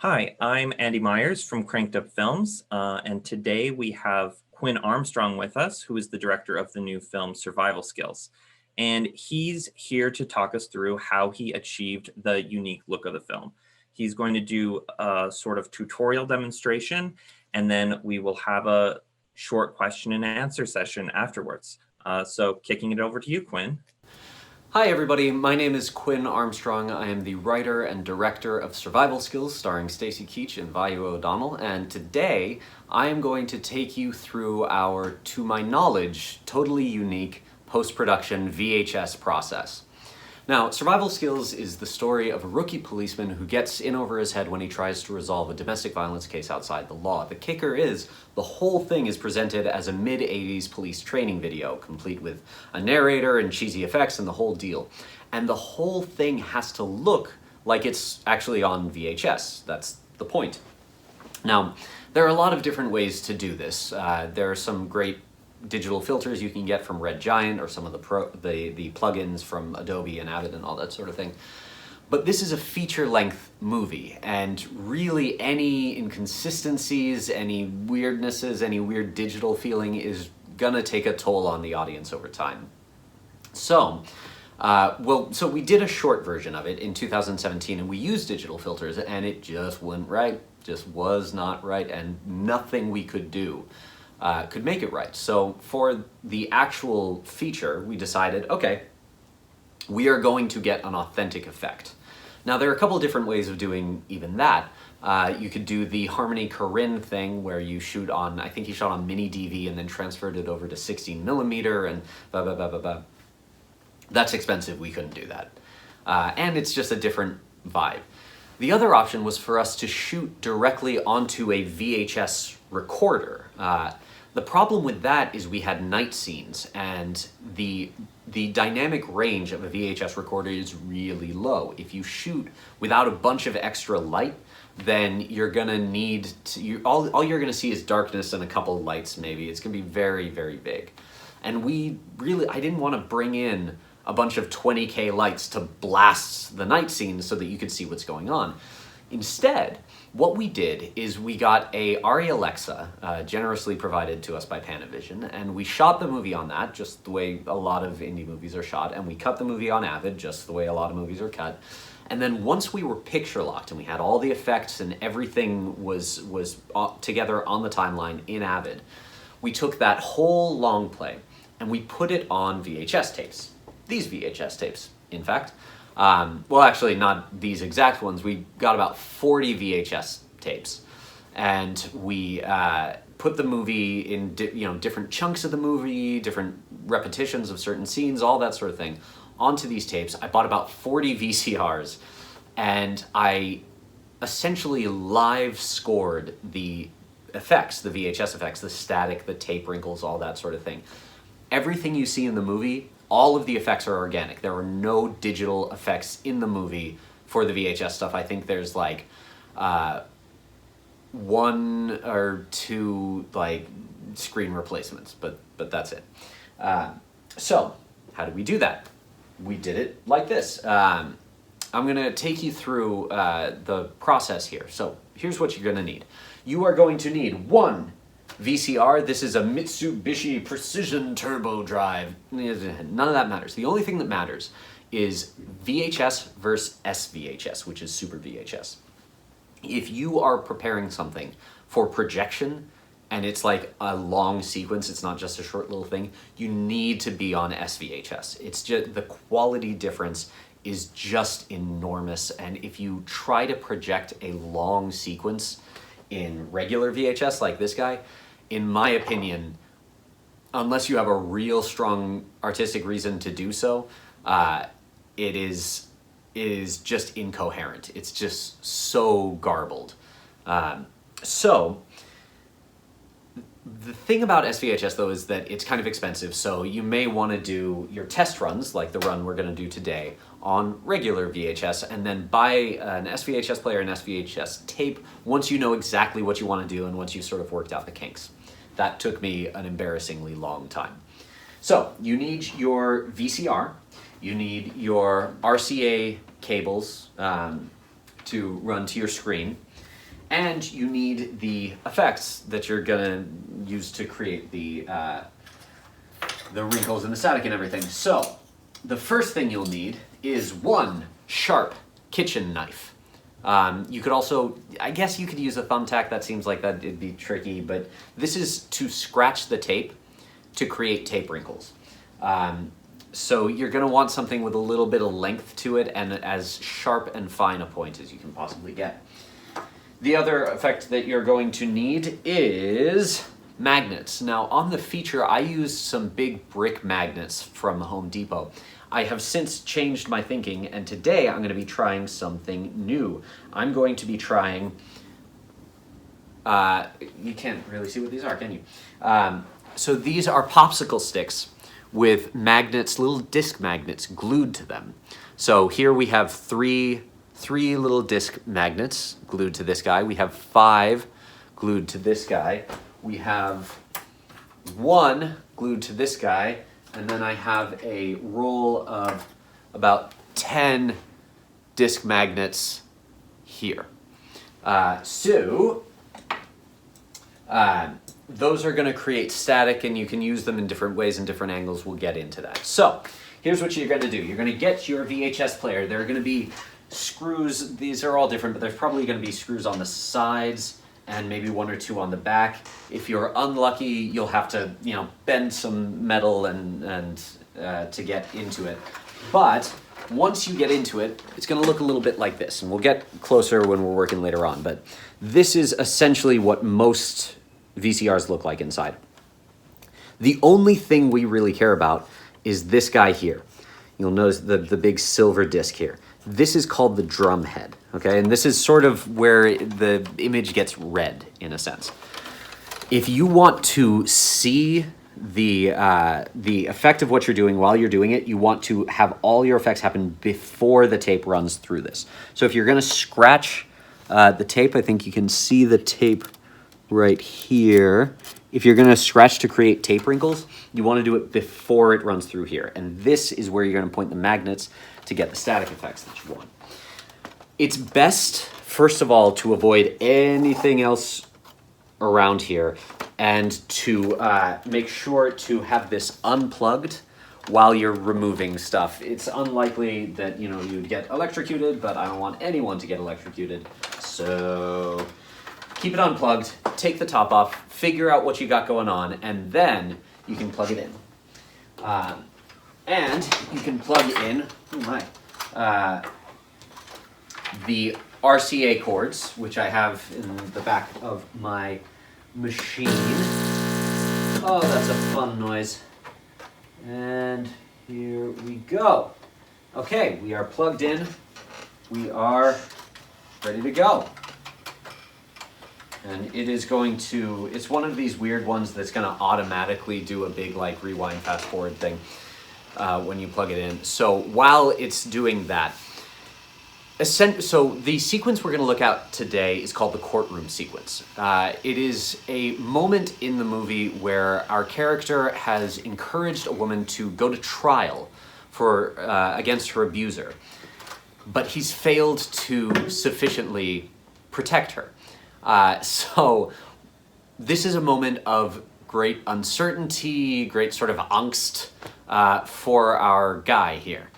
Hi, I'm Andy Myers from Cranked Up Films, and today we have Quinn Armstrong with us, who is the director of the new film Survival Skills. And he's here to talk us through how he achieved the unique look of the film. He's going to do a sort of tutorial demonstration, and then we will have a short question and answer session afterwards. So kicking it over to you, Quinn. Hi everybody, my name is Quinn Armstrong. I am the writer and director of Survival Skills, starring Stacy, Keach, and Vayu O'Donnell, and today I am going to take you through our, to my knowledge, totally unique post-production VHS process. Now, Survival Skills is the story of a rookie policeman who gets in over his head when he tries to resolve a domestic violence case outside the law. The kicker is, the whole thing is presented as a mid-80s police training video, complete with a narrator and cheesy effects and the whole deal. And the whole thing has to look like it's actually on VHS. That's the point. Now, there are a lot of different ways to do this. There are some great digital filters you can get from Red Giant, or some of the plugins from Adobe and Avid and all that sort of thing. But this is a feature-length movie, and really any inconsistencies, any weirdnesses, any weird digital feeling is gonna take a toll on the audience over time. So, so we did a short version of it in 2017, and we used digital filters, and it just wasn't right, just was not right, and nothing we could do could make it right. So for the actual feature, we decided, okay, we are going to get an authentic effect. Now there are a couple of different ways of doing even that. You could do the Harmony Korine thing where you shoot on, I think he shot on mini DV and then transferred it over to 16 millimeter and blah, blah, blah, blah, blah. That's expensive, we couldn't do that. And it's just a different vibe. The other option was for us to shoot directly onto a VHS recorder. The problem with that is we had night scenes, and the dynamic range of a VHS recorder is really low. If you shoot without a bunch of extra light, then you're gonna need to, all you're gonna see is darkness and a couple lights maybe. It's gonna be very, very big. And I didn't want to bring in a bunch of 20K lights to blast the night scenes so that you could see what's going on. Instead, what we did is we got a ARRI Alexa, generously provided to us by Panavision, and we shot the movie on that, just the way a lot of indie movies are shot, and we cut the movie on Avid, just the way a lot of movies are cut. And then once we were picture locked and we had all the effects and everything was together on the timeline in Avid, we took that whole long play and we put it on VHS tapes. These VHS tapes, in fact. Well, actually, not these exact ones. We got about 40 VHS tapes, and we put the movie in different chunks of the movie, different repetitions of certain scenes, all that sort of thing, onto these tapes. I bought about 40 VCRs, and I essentially live scored the effects, the VHS effects, the static, the tape wrinkles, all that sort of thing. Everything you see in the movie, all of the effects are organic. There are no digital effects in the movie for the VHS stuff. I think there's like one or two like screen replacements, but that's it. So how did we do that? We did it like this. I'm gonna take you through the process here. So here's what you're gonna need. You are going to need one VCR. This is a Mitsubishi Precision Turbo Drive. None of that matters. The only thing that matters is VHS versus SVHS, which is Super VHS. If you are preparing something for projection, and it's like a long sequence, it's not just a short little thing, you need to be on SVHS. It's just, the quality difference is just enormous, and if you try to project a long sequence in regular VHS like this guy, in my opinion, unless you have a real strong artistic reason to do so, it is just incoherent. It's just so garbled. So the thing about SVHS though is that it's kind of expensive, so you may want to do your test runs, like the run we're going to do today, on regular VHS, and then buy an SVHS player and SVHS tape once you know exactly what you want to do and once you've sort of worked out the kinks. That took me an embarrassingly long time. So you need your VCR, you need your RCA cables to run to your screen, And you need the effects that you're gonna use to create the wrinkles and the static and everything. So, the first thing you'll need is one sharp kitchen knife. You could also, I guess you could use a thumbtack. That seems like it'd be tricky, but this is to scratch the tape to create tape wrinkles. So you're gonna want something with a little bit of length to it and as sharp and fine a point as you can possibly get. The other effect that you're going to need is magnets. Now on the feature, I used some big brick magnets from Home Depot. I have since changed my thinking, and today I'm going to be trying something new. I'm going to be trying, you can't really see what these are, can you? So these are popsicle sticks with magnets, little disc magnets glued to them. So here we have three little disc magnets glued to this guy. We have 5 glued to this guy. We have 1 glued to this guy. And then I have a roll of about 10 disc magnets here. Those are gonna create static, and you can use them in different ways and different angles. We'll get into that. So here's what you're gonna do. You're gonna get your VHS player. There are gonna be screws. These are all different, but there's probably gonna be screws on the sides and maybe 1 or 2 on the back. If you're unlucky, you'll have to, bend some metal and to get into it. But once you get into it, it's gonna look a little bit like this, and we'll get closer when we're working later on, but this is essentially what most VCRs look like inside. The only thing we really care about is this guy here. You'll notice the big silver disc here. This is called the drum head, okay? And this is sort of where the image gets red, in a sense. If you want to see the effect of what you're doing while you're doing it, you want to have all your effects happen before the tape runs through this. So if you're gonna scratch the tape, I think you can see the tape right here. If you're gonna scratch to create tape wrinkles, you wanna do it before it runs through here. And this is where you're gonna point the magnets to get the static effects that you want. It's best, first of all, to avoid anything else around here and to make sure to have this unplugged while you're removing stuff. It's unlikely that you'd get electrocuted, but I don't want anyone to get electrocuted. So keep it unplugged, take the top off, figure out what you got going on, and then you can plug it in. And you can plug in, the RCA cords, which I have in the back of my machine. Oh, that's a fun noise. And here we go. Okay, we are plugged in. We are ready to go. And it is going to, it's one of these weird ones that's going to automatically do a big rewind fast forward thing when you plug it in. So while it's doing that, so the sequence we're going to look at today is called the courtroom sequence. It is a moment in the movie where our character has encouraged a woman to go to trial for against her abuser, but he's failed to sufficiently protect her. So this is a moment of great uncertainty, great sort of angst for our guy here.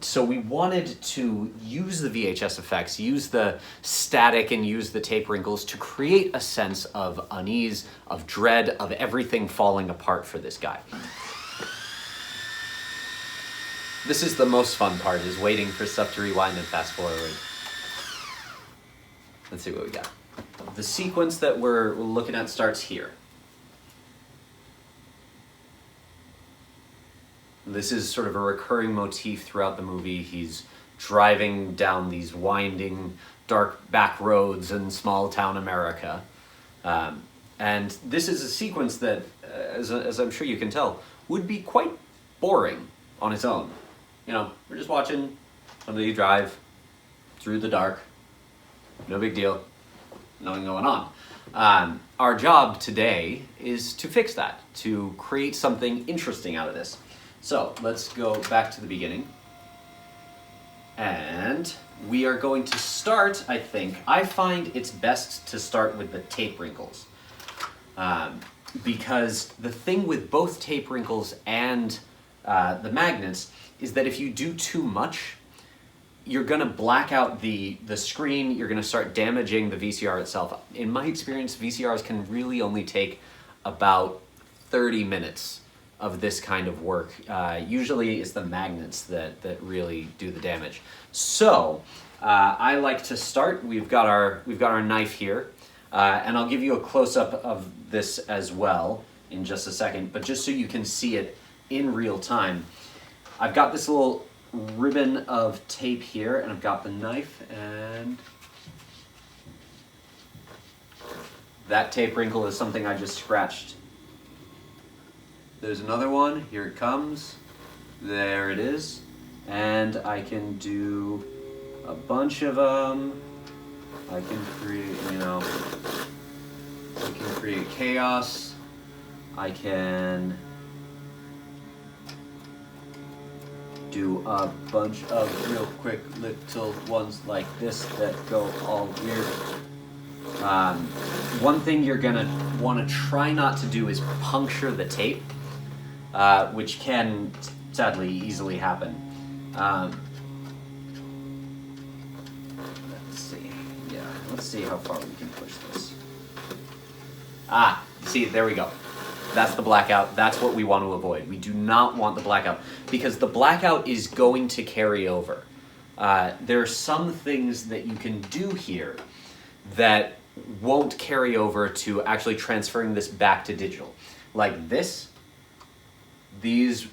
So we wanted to use the VHS effects, use the static, and use the tape wrinkles to create a sense of unease, of dread, of everything falling apart for this guy. This is the most fun part, is waiting for stuff to rewind and fast forward. Let's see what we got. The sequence that we're looking at starts here. This is sort of a recurring motif throughout the movie. He's driving down these winding, dark back roads in small town America. And this is a sequence that, as I'm sure you can tell, would be quite boring on its own. We're just watching somebody drive through the dark. No big deal. Nothing going on. Our job today is to fix that, to create something interesting out of this. So let's go back to the beginning. And we are going to start, I find it's best to start with the tape wrinkles. Because the thing with both tape wrinkles and the magnets is that if you do too much, you're going to black out the screen, you're going to start damaging the VCR itself. In my experience, VCRs can really only take about 30 minutes of this kind of work. Usually it's the magnets that really do the damage. So I like to start, we've got our knife here, and I'll give you a close-up of this as well in just a second, but just so you can see it in real time. I've got this little ribbon of tape here, and I've got the knife, and that tape wrinkle is something I just scratched. There's another one, here it comes, there it is, and I can do a bunch of them. I can create, I can create chaos, I can do a bunch of real quick little ones like this that go all weird. One thing you're gonna want to try not to do is puncture the tape, which can sadly easily happen. Let's see how far we can push this. See, there we go. That's the blackout. That's what we want to avoid. We do not want the blackout because the blackout is going to carry over. There are some things that you can do here that won't carry over to actually transferring this back to digital. Like this, these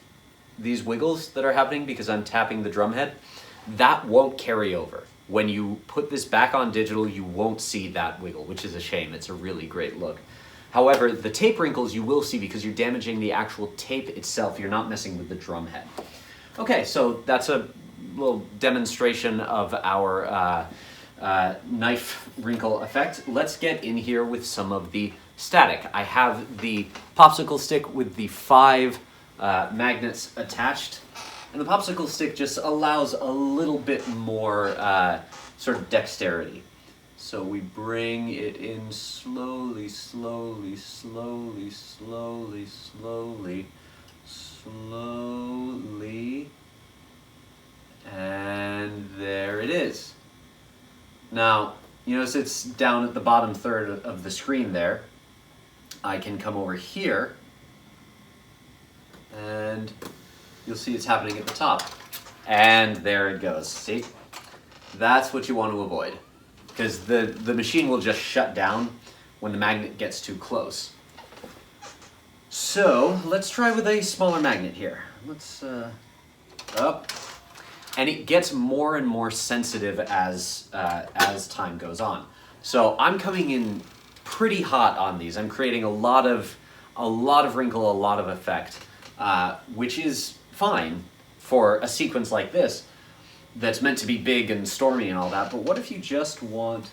wiggles that are happening because I'm tapping the drum head, that won't carry over. When you put this back on digital, you won't see that wiggle, which is a shame. It's a really great look. However, the tape wrinkles you will see because you're damaging the actual tape itself. You're not messing with the drum head. Okay, so that's a little demonstration of our knife wrinkle effect. Let's get in here with some of the static. I have the popsicle stick with the 5 magnets attached. And the popsicle stick just allows a little bit more sort of dexterity. So we bring it in slowly, slowly, slowly, slowly, slowly, slowly, and there it is. Now, you notice it's down at the bottom third of the screen there. I can come over here, and you'll see it's happening at the top. And there it goes, see? That's what you want to avoid, because the machine will just shut down when the magnet gets too close. So, let's try with a smaller magnet here. Let's, up. And it gets more and more sensitive as time goes on. So I'm coming in pretty hot on these. I'm creating a lot of wrinkle, a lot of effect, which is fine for a sequence like this that's meant to be big and stormy and all that, but what if you just want...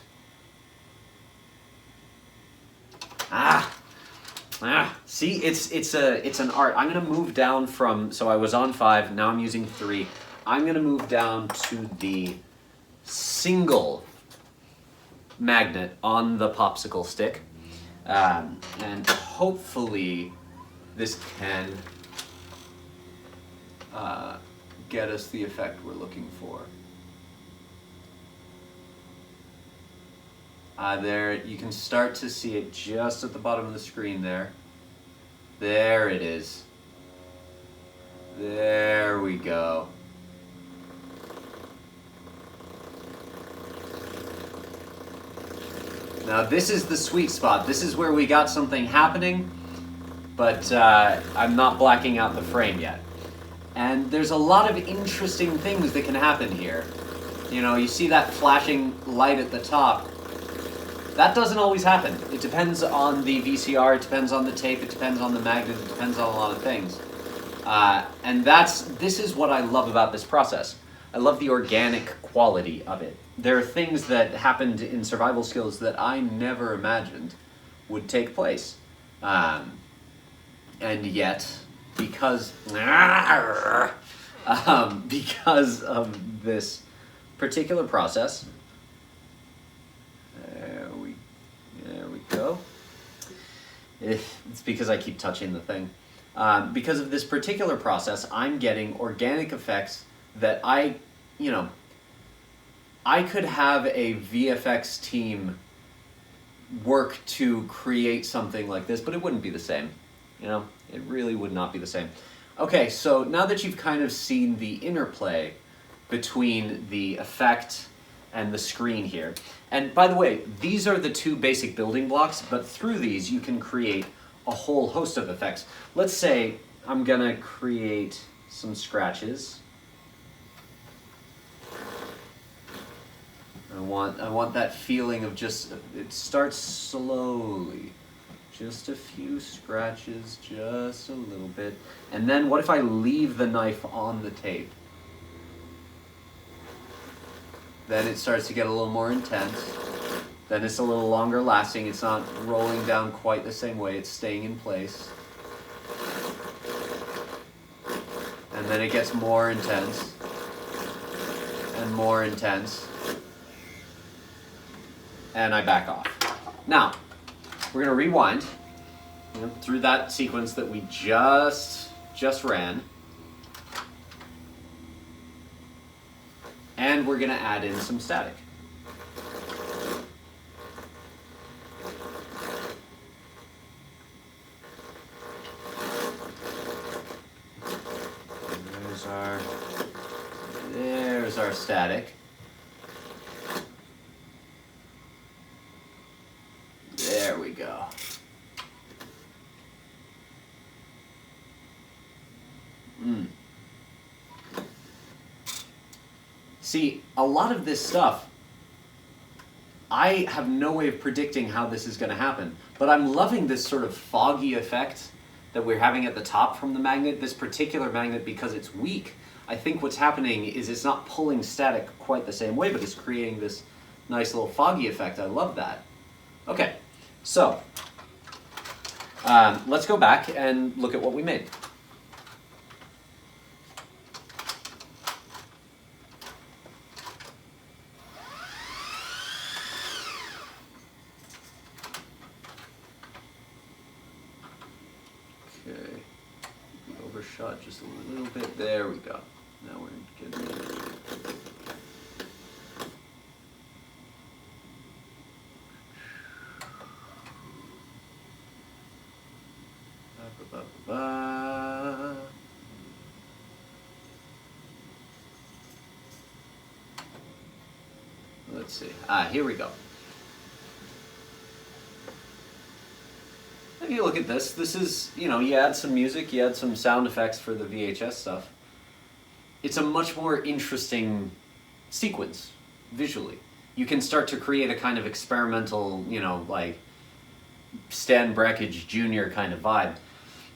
See, it's an art. I'm gonna move down from, so I was on 5, now I'm using 3. I'm gonna move down to the single magnet on the popsicle stick, and hopefully this can get us the effect we're looking for. There, you can start to see it just at the bottom of the screen there. There it is. There we go. Now this is the sweet spot. This is where we got something happening, but I'm not blacking out the frame yet. And there's a lot of interesting things that can happen here. You know, you see that flashing light at the top. That doesn't always happen. It depends on the VCR, it depends on the tape, it depends on the magnet, it depends on a lot of things. And this is what I love about this process. I love the organic quality of it. There are things that happened in survival skills that I never imagined would take place. And yet, because of this particular process, there we go. It's because I keep touching the thing. Because of this particular process, I'm getting organic effects that I could have a VFX team work to create something like this, but it wouldn't be the same. It really would not be the same. Okay, so now that you've kind of seen the interplay between the effect and the screen here, and by the way, these are the two basic building blocks, but through these you can create a whole host of effects. Let's say I'm gonna create some scratches. I want that feeling of just, it starts slowly. Just a few scratches, just a little bit. And then what if I leave the knife on the tape? Then it starts to get a little more intense. Then it's a little longer lasting. It's not rolling down quite the same way. It's staying in place. And then it gets more intense. And more intense. And I back off. Now, we're going to rewind through that sequence that we just ran. And we're going to add in some static. There's our static. There we go. See, a lot of this stuff, I have no way of predicting how this is going to happen, but I'm loving this sort of foggy effect that we're having at the top from the magnet. This particular magnet, because it's weak, I think what's happening is it's not pulling static quite the same way, but it's creating this nice little foggy effect. I love that. Okay, so let's go back and look at what we made. Okay, we overshot just a little bit. There we go. Now we're getting it. Let's see. Here we go. If you look at this, this is, you add some music, you add some sound effects for the VHS stuff. It's a much more interesting sequence, visually. You can start to create a kind of experimental, like Stan Brakhage Jr. kind of vibe.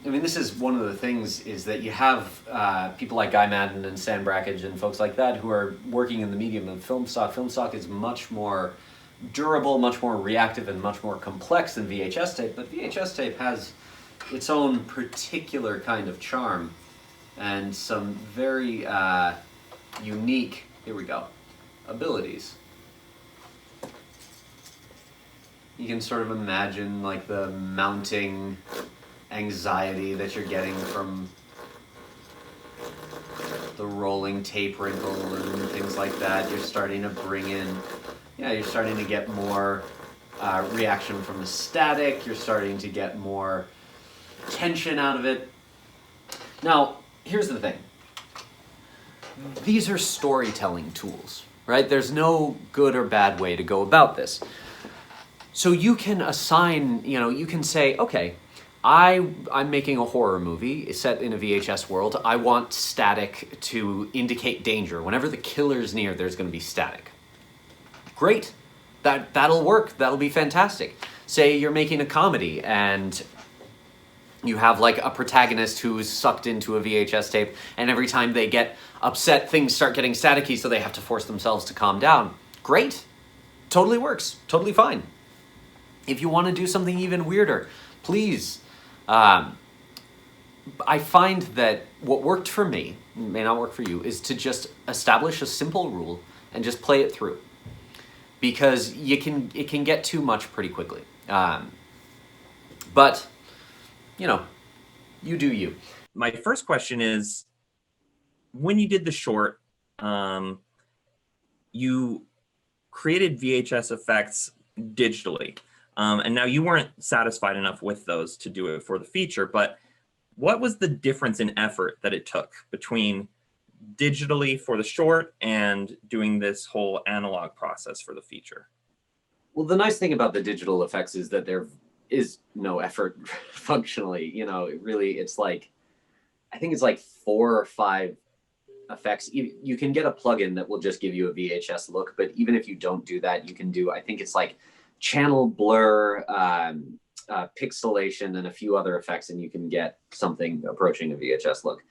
I mean, this is one of the things, is that you have people like Guy Madden and Stan Brakhage and folks like that who are working in the medium of film stock. Film stock is much more durable, much more reactive, and much more complex than VHS tape, but VHS tape has its own particular kind of charm and some very unique, here we go, abilities. You can sort of imagine like the mounting anxiety that you're getting from the rolling tape wrinkle and things like that. You're starting to bring in, you're starting to get more reaction from the static. You're starting to get more tension out of it. Now, here's the thing. These are storytelling tools, right? There's no good or bad way to go about this. So you can assign, you can say, okay, I'm making a horror movie set in a VHS world. I want static to indicate danger. Whenever the killer's near, there's going to be static. Great. That'll work. That'll be fantastic. Say you're making a comedy and you have like a protagonist who's sucked into a VHS tape, and every time they get upset, things start getting staticky, so they have to force themselves to calm down. Great. Totally works. Totally fine. If you want to do something even weirder, please. I find that what worked for me, may not work for you, is to just establish a simple rule and just play it through, because it can get too much pretty quickly. But, you know, you do you. My first question is, when you did the short, you created VHS effects digitally, and now you weren't satisfied enough with those to do it for the feature, but what was the difference in effort that it took between digitally for the short and doing this whole analog process for the feature? Well, the nice thing about the digital effects is that there is no effort functionally. You know, it's like, I think it's like 4 or 5 effects. You can get a plugin that will just give you a VHS look, but even if you don't do that, you can do, I think it's like channel blur, pixelation, and a few other effects, and you can get something approaching a VHS look.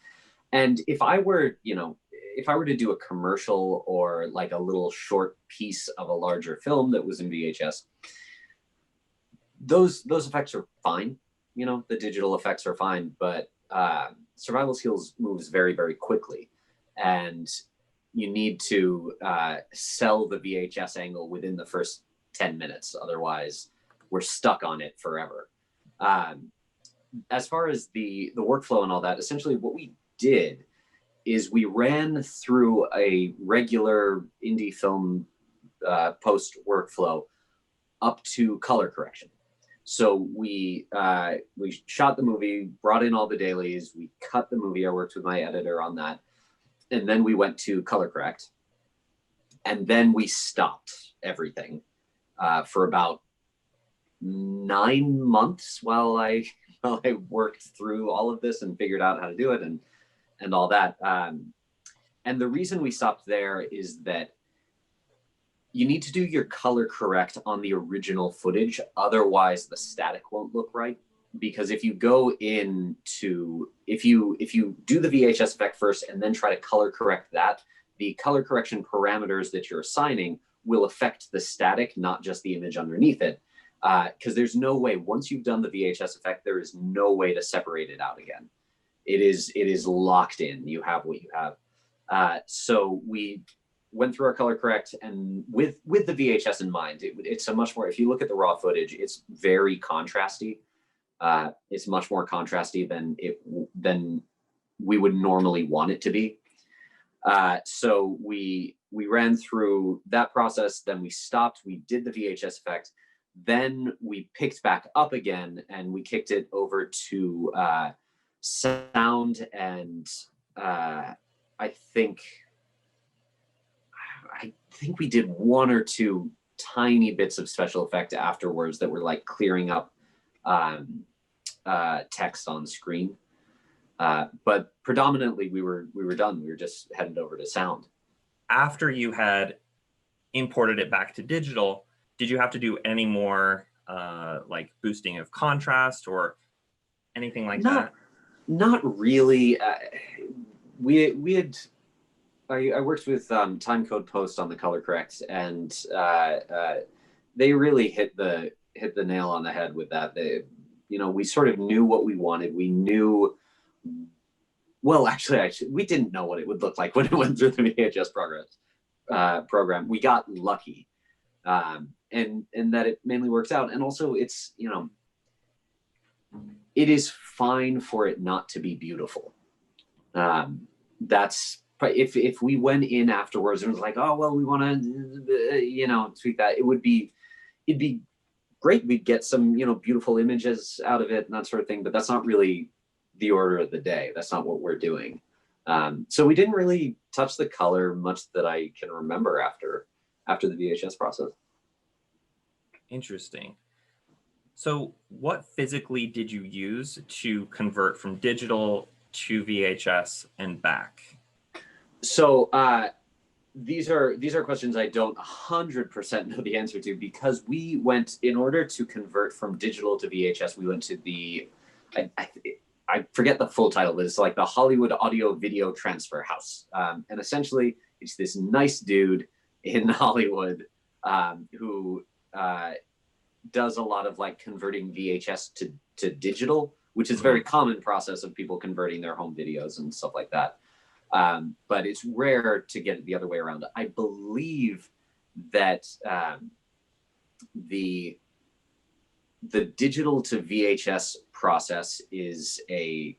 And if I were to do a commercial or like a little short piece of a larger film that was in VHS, those effects are fine. You know, the digital effects are fine, but Survival Skills moves very, very quickly, and you need to sell the VHS angle within the first 10 minutes. Otherwise, we're stuck on it forever. As far as the workflow and all that, essentially what we did is we ran through a regular indie film post workflow up to color correction. So we shot the movie, brought in all the dailies, we cut the movie. I worked with my editor on that, and then we went to color correct, and then we stopped everything for about 9 months while I worked through all of this and figured out how to do it and all that. And the reason we stopped there is that you need to do your color correct on the original footage. Otherwise, the static won't look right. Because if you if you do the VHS effect first and then try to color correct that, the color correction parameters that you're assigning will affect the static, not just the image underneath it. Because there's no way, once you've done the VHS effect, there is no way to separate it out again. It is locked in. You have what you have. So we went through our color correct, and with the VHS in mind, it's a much more, if you look at the raw footage, it's very contrasty. It's much more contrasty than we would normally want it to be. So we ran through that process, then we stopped, we did the VHS effect, then we picked back up again and we kicked it over to sound, and I think we did 1 or 2 tiny bits of special effect afterwards that were like clearing up text on screen. But predominantly we were done. We were just headed over to sound. After you had imported it back to digital, did you have to do any more like boosting of contrast or anything like that? Not really. I worked with Timecode Post on the color correct, and they really hit the nail on the head with that. We sort of knew what we wanted. We knew, well, actually, we didn't know what it would look like when it went through the VHS program. We got lucky, and that it mainly works out. And also, it's, it is fine for it not to be beautiful. That's, but if we went in afterwards and was like, oh well, we want to tweak that, it'd be great. We'd get some beautiful images out of it and that sort of thing. But that's not really the order of the day. That's not what we're doing. So we didn't really touch the color much that I can remember after the VHS process. Interesting. So what physically did you use to convert from digital to VHS and back? So these are questions I don't 100% know the answer to, because we went, in order to convert from digital to VHS, we went to the, I forget the full title, but it's like the Hollywood Audio Video Transfer House. And essentially, it's this nice dude in Hollywood who does a lot of like converting VHS to digital, which is a very common process of people converting their home videos and stuff like that. But it's rare to get it the other way around. I believe that the digital to VHS process I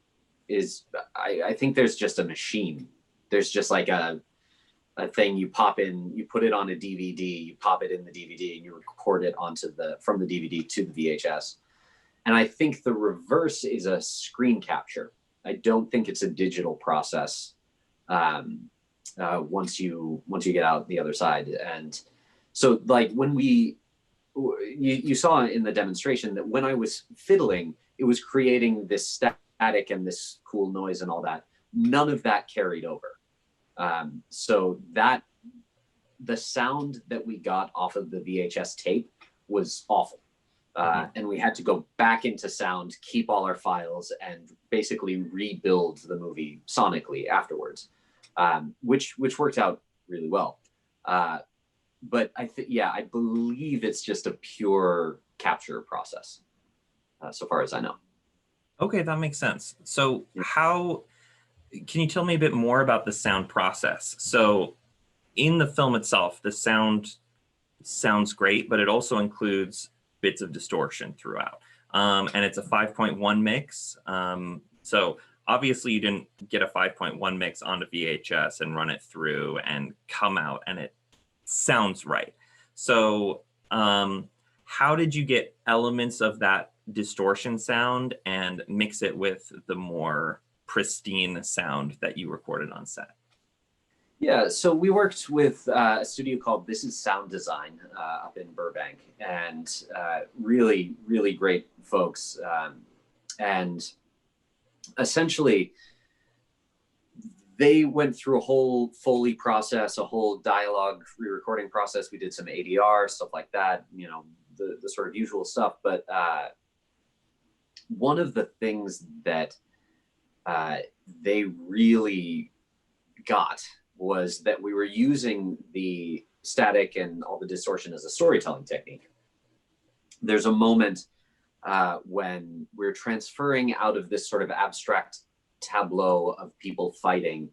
think there's just a machine. There's just like a thing you pop in, you put it on a DVD, you pop it in the DVD, and you record it from the DVD to the VHS. And I think the reverse is a screen capture. I don't think it's a digital process once you get out the other side. And so, like, when you saw in the demonstration that when I was fiddling, it was creating this static and this cool noise and all that. None of that carried over. So that the sound that we got off of the VHS tape was awful. And we had to go back into sound, keep all our files, and basically rebuild the movie sonically afterwards, which worked out really well. But I believe it's just a pure capture process, so far as I know. Okay, that makes sense. So can you tell me a bit more about the sound process? So in the film itself, the sound sounds great, but it also includes bits of distortion throughout. And it's a 5.1 mix. So obviously you didn't get a 5.1 mix onto VHS and run it through and come out and it sounds right. So how did you get elements of that distortion sound and mix it with the more pristine sound that you recorded on set? Yeah, so we worked with a studio called This Is Sound Design up in Burbank, and really, really great folks. And essentially, they went through a whole Foley process, a whole dialogue re-recording process. We did some ADR, stuff like that, the sort of usual stuff. But one of the things that they really got was that we were using the static and all the distortion as a storytelling technique. There's a moment when we're transferring out of this sort of abstract tableau of people fighting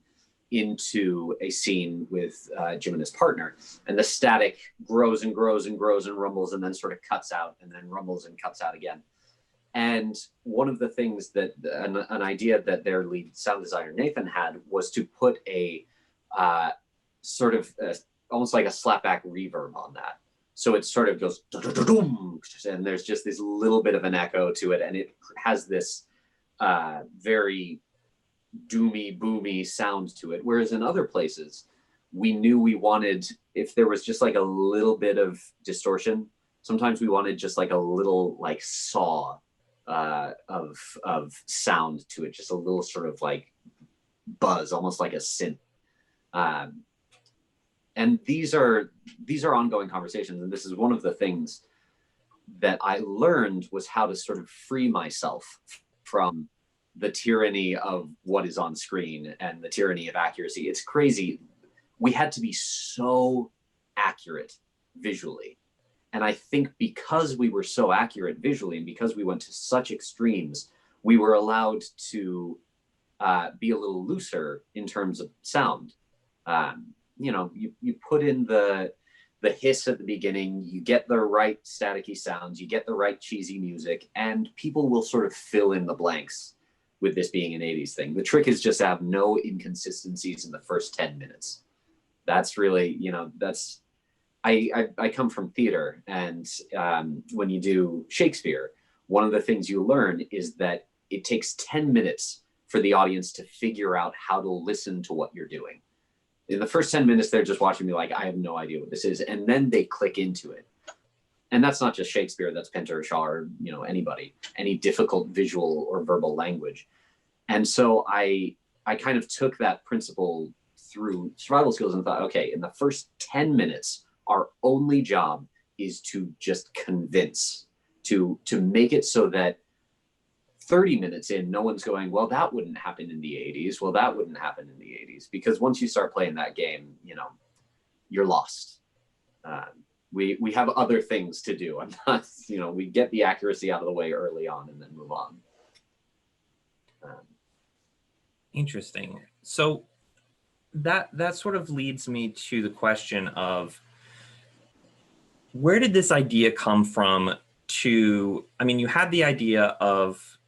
into a scene with Jim and his partner, and the static grows and grows and grows and rumbles and then sort of cuts out and then rumbles and cuts out again. And one of the things that an idea that their lead sound designer Nathan had was to put a sort of almost like a slapback reverb on that. So it sort of goes, and there's just this little bit of an echo to it. And it has this very doomy, boomy sound to it. Whereas in other places, we knew we wanted, if there was just like a little bit of distortion, sometimes we wanted just like a little like saw of sound to it, just a little sort of like buzz, almost like a synth. And these are ongoing conversations. And this is one of the things that I learned was how to sort of free myself from the tyranny of what is on screen and the tyranny of accuracy. It's crazy. We had to be so accurate visually. And I think because we were so accurate visually and because we went to such extremes, we were allowed to be a little looser in terms of sound. You put in the hiss at the beginning, you get the right staticky sounds, you get the right cheesy music, and people will sort of fill in the blanks with this being an 80s thing. The trick is just to have no inconsistencies in the first 10 minutes. That's really, I come from theater, and when you do Shakespeare, one of the things you learn is that it takes 10 minutes for the audience to figure out how to listen to what you're doing. In the first 10 minutes, they're just watching me like, I have no idea what this is. And then they click into it. And that's not just Shakespeare, that's Pinter, Shaw, or anybody, any difficult visual or verbal language. And so I kind of took that principle through survival skills and thought, okay, in the first 10 minutes, our only job is to just convince, to make it so that 30 minutes in, no one's going, well, that wouldn't happen in the 80s. Well, that wouldn't happen in the 80s. Because once you start playing that game, you're lost. We have other things to do. I'm not, we get the accuracy out of the way early on and then move on. Interesting. So that sort of leads me to the question of, where did this idea come from? I mean, you had the idea of,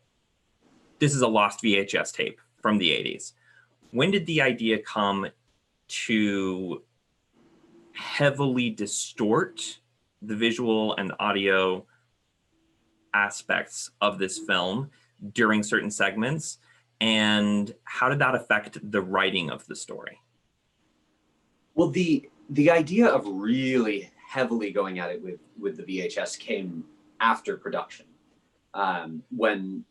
this is a lost VHS tape from the 80s. When did the idea come to heavily distort the visual and audio aspects of this film during certain segments? And how did that affect the writing of the story? Well, the idea of really heavily going at it with the VHS came after production. When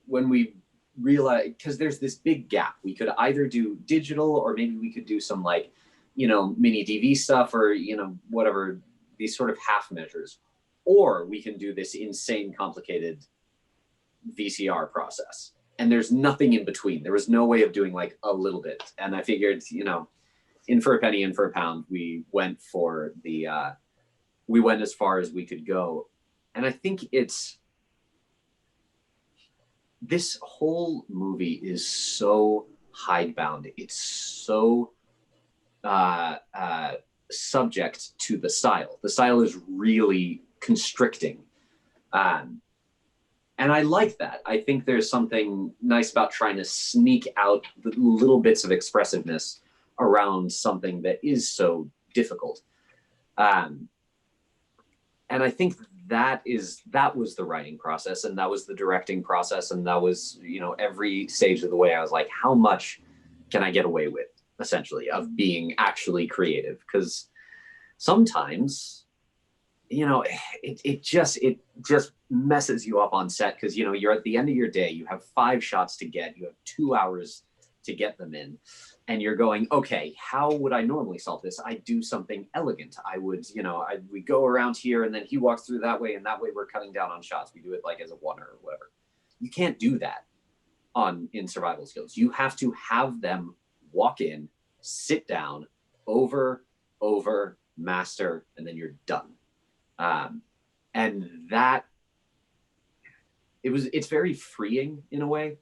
we realized, because there's this big gap, we could either do digital, or maybe we could do some like, mini DV stuff, or, whatever, these sort of half measures, or we can do this insane complicated VCR process. And there's nothing in between. There was no way of doing like a little bit. And I figured, in for a penny, in for a pound, we went as far as we could go. And I think this whole movie is so hidebound. It's so subject to the style. The style is really constricting. And I like that. I think there's something nice about trying to sneak out the little bits of expressiveness around something that is so difficult. And I think that was the writing process, and that was the directing process, and that was, every stage of the way I was like, how much can I get away with, essentially, of being actually creative? Because sometimes, it just messes you up on set, because, you're at the end of your day, you have 5 shots to get, you have 2 hours to get them in. And you're going, okay, how would I normally solve this? I do something elegant. I would, we go around here, and then he walks through that way, and that way we're cutting down on shots. We do it like as a one or whatever. You can't do that in survival skills. You have to have them walk in, sit down, over, master, and then you're done. And that, it's very freeing in a way.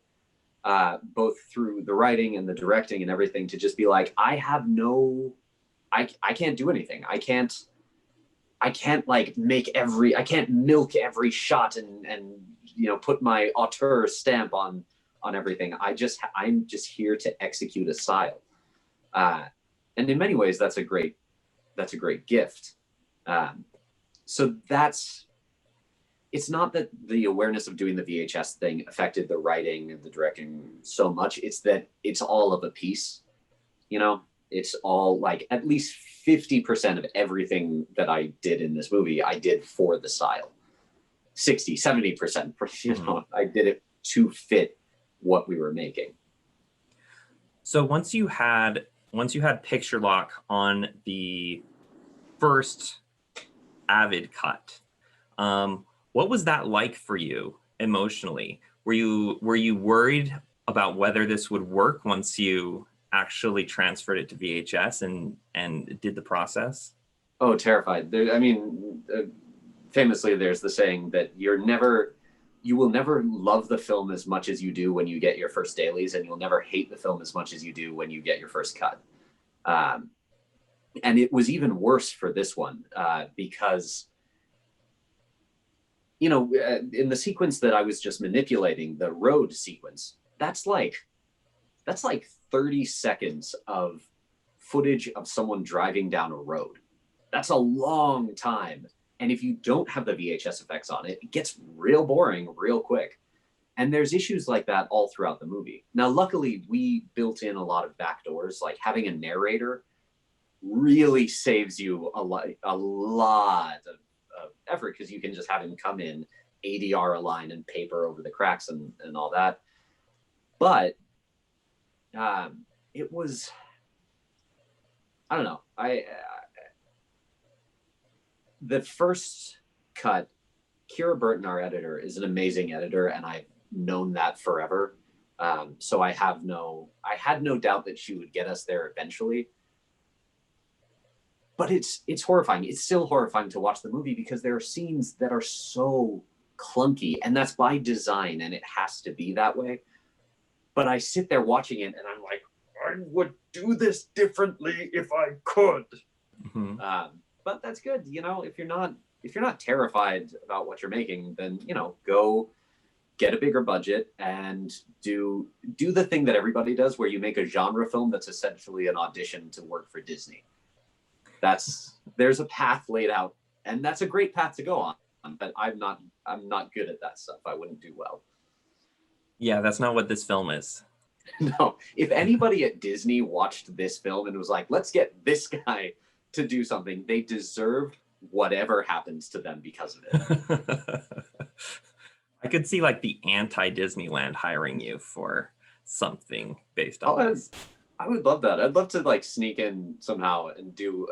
Both through the writing and the directing and everything, to just be like, I can't do anything. I can't like I can't milk every shot and put my auteur stamp on everything. I'm just here to execute a style. And in many ways, that's a great gift. So it's not that the awareness of doing the VHS thing affected the writing and the directing so much. It's that it's all of a piece, it's all like at least 50% of everything that I did in this movie, I did for the style. 60, 70%, I did it to fit what we were making. So once you had picture lock on the first Avid cut, what was that like for you emotionally? Were you worried about whether this would work once you actually transferred it to VHS and did the process? Oh, terrified. Famously, there's the saying that you will never love the film as much as you do when you get your first dailies, and you'll never hate the film as much as you do when you get your first cut. And it was even worse for this one, because in the sequence that I was just manipulating, the road sequence, that's like 30 seconds of footage of someone driving down a road. That's a long time. And if you don't have the VHS effects on it, it gets real boring real quick. And there's issues like that all throughout the movie. Now, luckily, we built in a lot of backdoors, like having a narrator really saves you a lot of effort, because you can just have him come in, ADR a line and paper over the cracks and all that. But it was, I don't know. The first cut, Kira Burton, our editor, is an amazing editor, and I've known that forever. So I had no doubt that she would get us there eventually. But it's horrifying. It's still horrifying to watch the movie, because there are scenes that are so clunky, and that's by design, and it has to be that way. But I sit there watching it, and I'm like, I would do this differently if I could. Mhm. But that's good. You know, if you're not terrified about what you're making, then, you know, go get a bigger budget and do the thing that everybody does, where you make a genre film that's essentially an audition to work for Disney. There's a path laid out, and that's a great path to go on. But I'm not good at that stuff. I wouldn't do well. Yeah, that's not what this film is. No, if anybody at Disney watched this film and was like, let's get this guy to do something, they deserve whatever happens to them because of it. I could see like the anti-Disneyland hiring you for something based on this. I would love that. I'd love to like sneak in somehow and do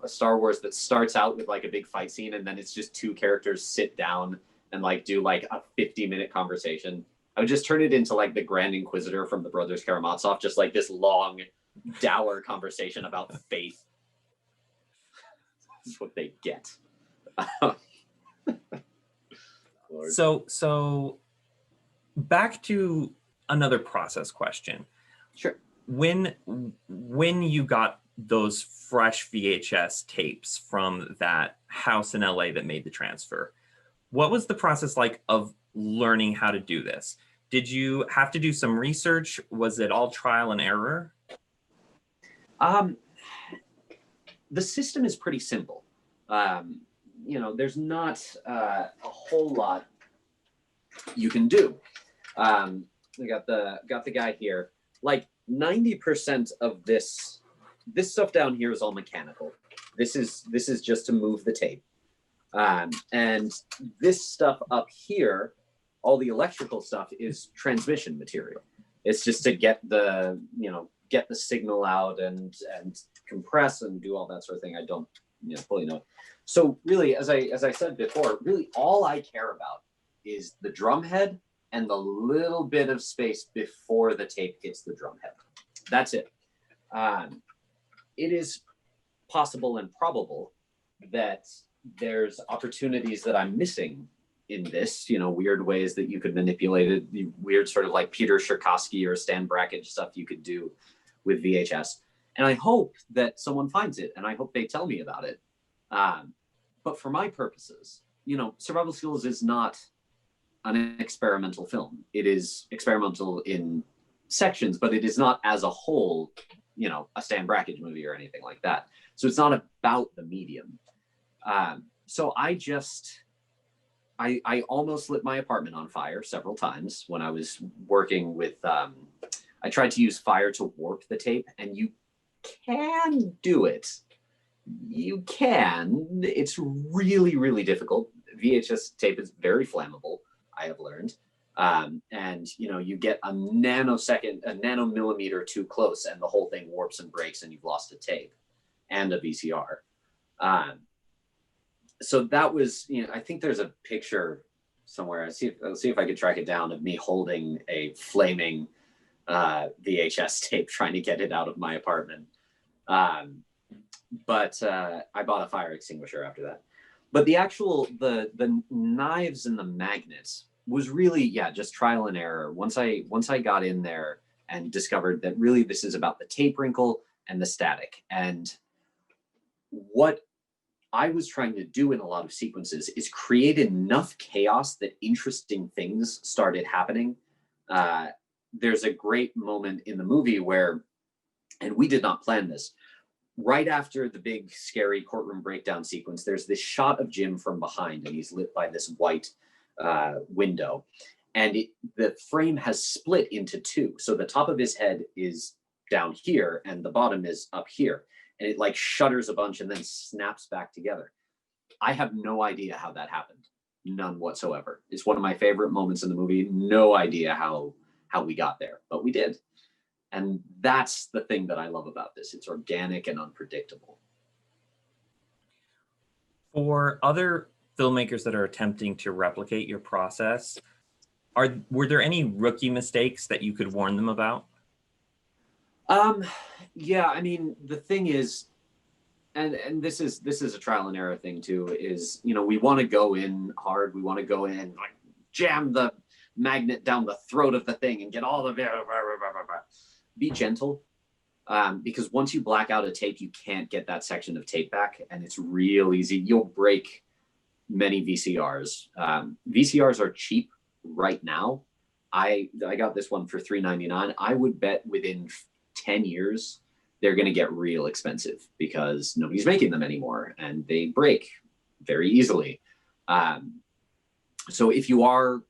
a Star Wars that starts out with like a big fight scene, and then it's just two characters sit down and like do like a 50-minute conversation. I would just turn it into like the Grand Inquisitor from the Brothers Karamazov, just like this long, dour conversation about faith. That's what they get. So back to another process question. Sure. When you got those fresh VHS tapes from that house in LA that made the transfer, what was the process like of learning how to do this? Did you have to do some research? Was it all trial and error? The system is pretty simple. There's not a whole lot you can do. We got the guy here. Like 90% of this stuff down here is all mechanical. This is just to move the tape. And this stuff up here, all the electrical stuff, is transmission material. It's just to get the signal out and compress and do all that sort of thing. I don't fully know. So really, as I said before, really all I care about is the drum head and the little bit of space before the tape hits the drum head. That's it. It is possible and probable that there's opportunities that I'm missing in this, weird ways that you could manipulate it, the weird sort of like Peter Cherkasky or Stan Brakhage stuff you could do with VHS. And I hope that someone finds it, and I hope they tell me about it. But for my purposes, Survival Skills is not an experimental film. It is experimental in sections, but it is not as a whole, a Stan Brakhage movie or anything like that. So it's not about the medium. So I almost lit my apartment on fire several times when I was working with, I tried to use fire to warp the tape, and you can do it. You can. It's really, really difficult. VHS tape is very flammable, I have learned. And you get a nanomillimeter too close and the whole thing warps and breaks and you've lost a tape and a VCR. So that was, I think there's a picture somewhere. I'll see if I could track it down, of me holding a flaming VHS tape trying to get it out of my apartment. But I bought a fire extinguisher after that. But the actual, the knives and the magnets was really, just trial and error. Once I got in there and discovered that really this is about the tape wrinkle and the static. And what I was trying to do in a lot of sequences is create enough chaos that interesting things started happening. There's a great moment in the movie where, and we did not plan this, right after the big scary courtroom breakdown sequence, there's this shot of Jim from behind, and he's lit by this white window, and the frame has split into two. So the top of his head is down here and the bottom is up here, and it like shudders a bunch and then snaps back together. I have no idea how that happened. None whatsoever. It's one of my favorite moments in the movie. No idea how we got there, but we did. And that's the thing that I love about this. It's organic and unpredictable. For other filmmakers that are attempting to replicate your process, were there any rookie mistakes that you could warn them about? Yeah, I mean, the thing is, and this is a trial and error thing too, is, we want to go in hard. We want to go in, like, jam the magnet down the throat of the thing and get all the, be gentle. because once you black out a tape, you can't get that section of tape back, and it's real easy. You'll break many VCRs. VCRs are cheap right now. I got this one for $3.99. I would bet within 10 years they're going to get real expensive because nobody's making them anymore and they break very easily. So if you are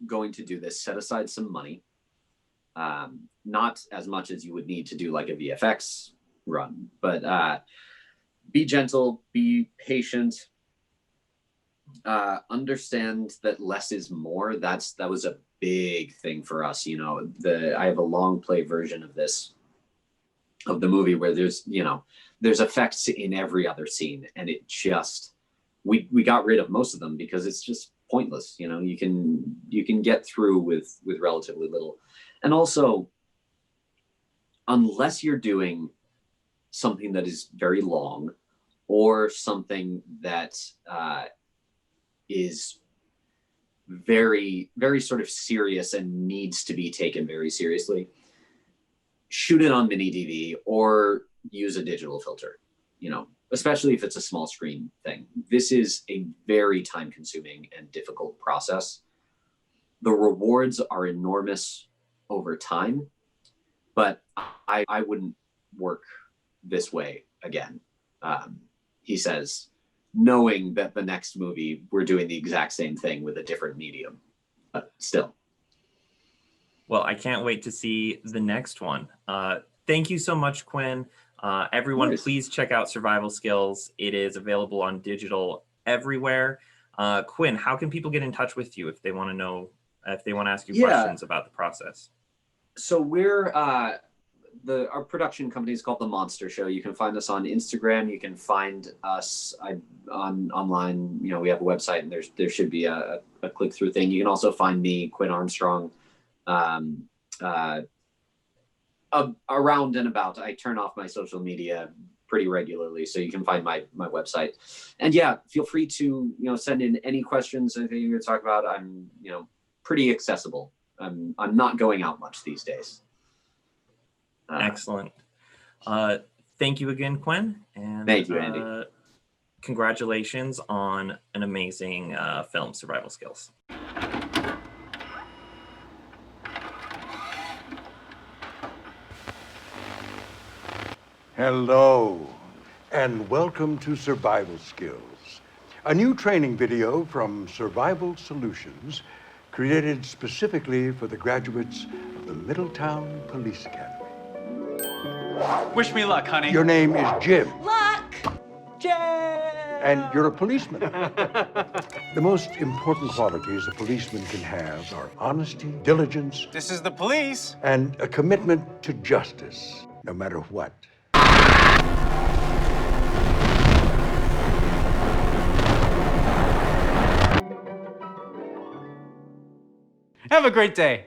going to do this, set aside some money. Not as much as you would need to do like a VFX run, but be gentle, be patient, understand that less is more. That was a big thing for us. You know, I have a long play version of the movie where there's effects in every other scene, and it just, we got rid of most of them because it's just pointless. You know, you can get through with relatively little. And also, unless you're doing something that is very long or something that is very, very sort of serious and needs to be taken very seriously, shoot it on mini DV or use a digital filter, you know, especially if it's a small screen thing. This is a very time consuming and difficult process. The rewards are enormous over time, but I wouldn't work this way again. He says, knowing that the next movie, we're doing the exact same thing with a different medium, but still. Well, I can't wait to see the next one. Thank you so much, Quinn. Everyone, please check out Survival Skills. It is available on digital everywhere. Quinn, how can people get in touch with you if they want to know, if they want to ask you questions about the process? So we're, our production company is called The Monster Show. You can find us on Instagram. You can find us online. You know, we have a website, and there should be a click-through thing. You can also find me, Quinn Armstrong, around and about. I turn off my social media pretty regularly, so you can find my website. And yeah, feel free to, send in any questions, anything you're going to talk about. I'm, pretty accessible. I'm not going out much these days. Excellent. Thank you again, Quinn. And thank you, Andy. Congratulations on an amazing film, Survival Skills. Hello, and welcome to Survival Skills, a new training video from Survival Solutions, created specifically for the graduates of the Middletown Police Academy. Wish me luck, honey. Your name is Jim. Luck! Jim! And you're a policeman. The most important qualities a policeman can have are honesty, diligence. This is the police. And a commitment to justice, no matter what. Have a great day.